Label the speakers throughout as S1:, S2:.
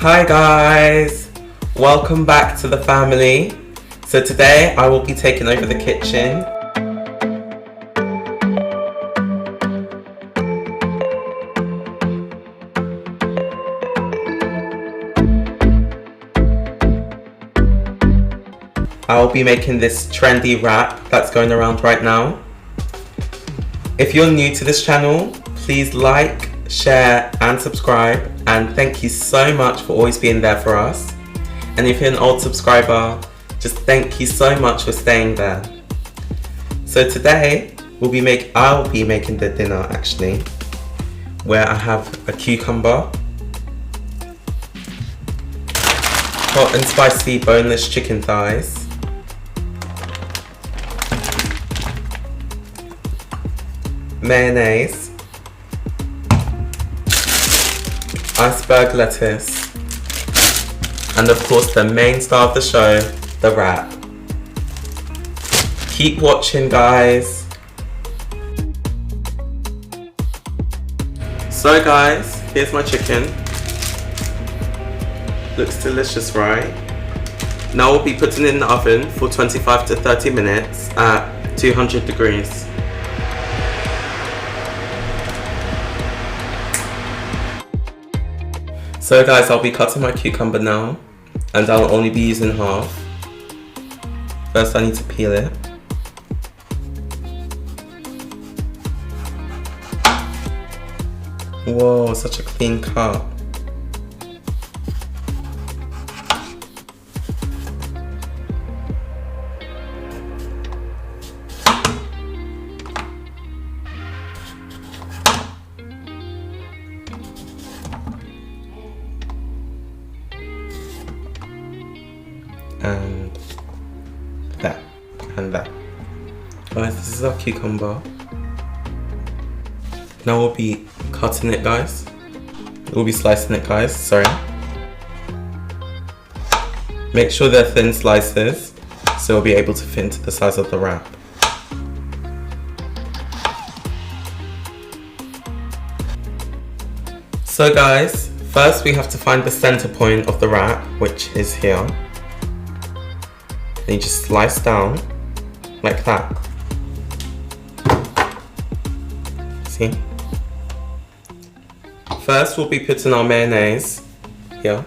S1: Hi guys, welcome back to the family. So today I will be taking over the kitchen. I'll be making this trendy wrap that's going around right now. If you're new to this channel, please like, share and subscribe, and thank you so much for always being there for us. And if you're an old subscriber, just thank you so much for staying there. So today I'll be making the dinner actually, where I have a cucumber, hot and spicy boneless chicken thighs, mayonnaise, iceberg lettuce, and of course the main star of the show, the wrap. Keep watching guys. So guys, here's my chicken. Looks delicious, right? Now we'll be putting it in the oven for 25 to 30 minutes at 200 degrees. So guys, I'll be cutting my cucumber now, and I'll only be using half. First I need to peel it. Whoa, such a clean cut. And that, and that. Guys, this is our cucumber. Now we'll be cutting it, guys. We'll be slicing it, guys, sorry. Make sure they're thin slices, so we'll be able to fit into the size of the wrap. So guys, first we have to find the center point of the wrap, which is here. And you just slice down like that. See? First we'll be putting our mayonnaise here.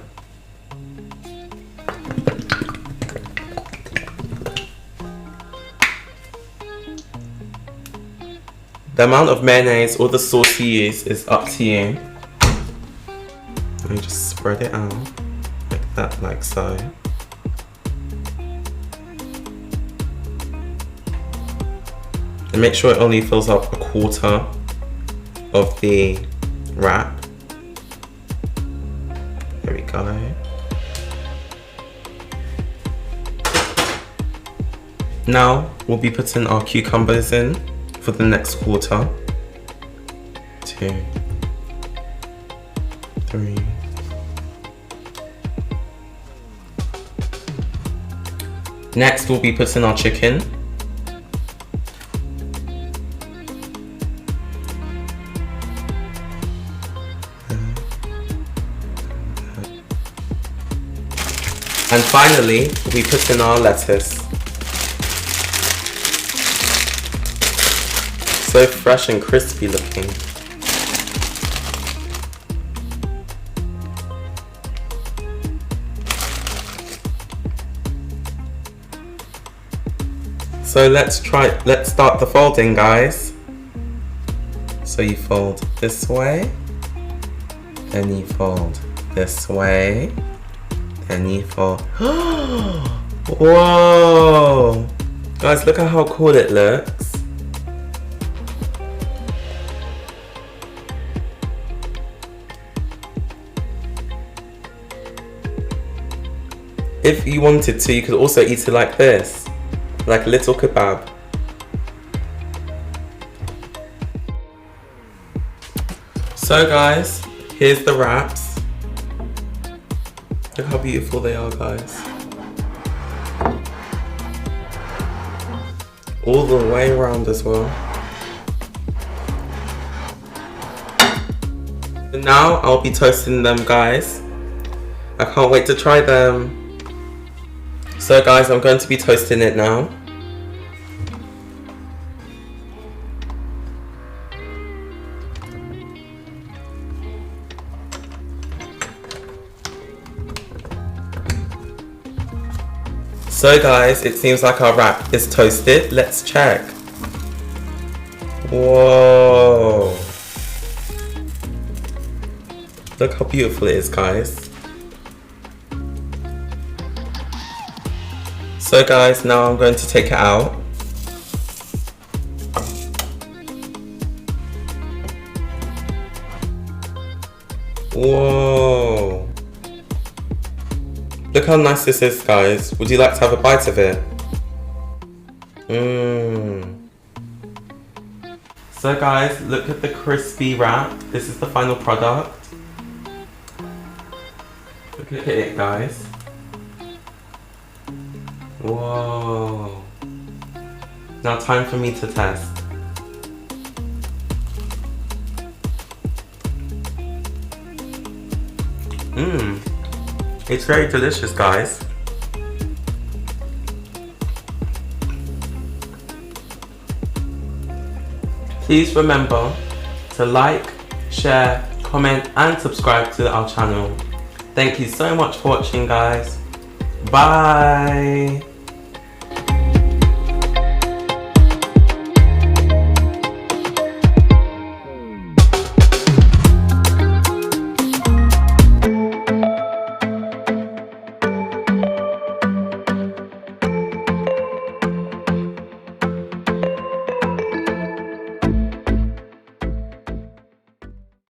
S1: The amount of mayonnaise or the sauce you use is up to you. And you just spread it out like that, like so. And make sure it only fills up a quarter of the wrap. There we go. Now we'll be putting our cucumbers in for the next quarter. 2, 3. Next we'll be putting our chicken. And finally, we put in our lettuce. So fresh and crispy looking. So let's start the folding, guys. So you fold this way, then you fold this way. And you fold. Whoa! Guys, look at how cool it looks. If you wanted to, you could also eat it like this, like a little kebab. So guys, here's the wraps. Look how beautiful they are, guys. All the way around as well. And now I'll be toasting them, guys. I can't wait to try them. So guys, I'm going to be toasting it now. So guys, it seems like our wrap is toasted. Let's check. Whoa. Look how beautiful it is, guys. So guys, now I'm going to take it out. Whoa. Look how nice this is, guys. Would you like to have a bite of it? So guys, look at the crispy wrap. This is the final product. Look at it, guys. Whoa. Now time for me to test. It's very delicious, guys. Please remember to like, share, comment and subscribe to our channel. Thank you so much for watching, guys. Bye.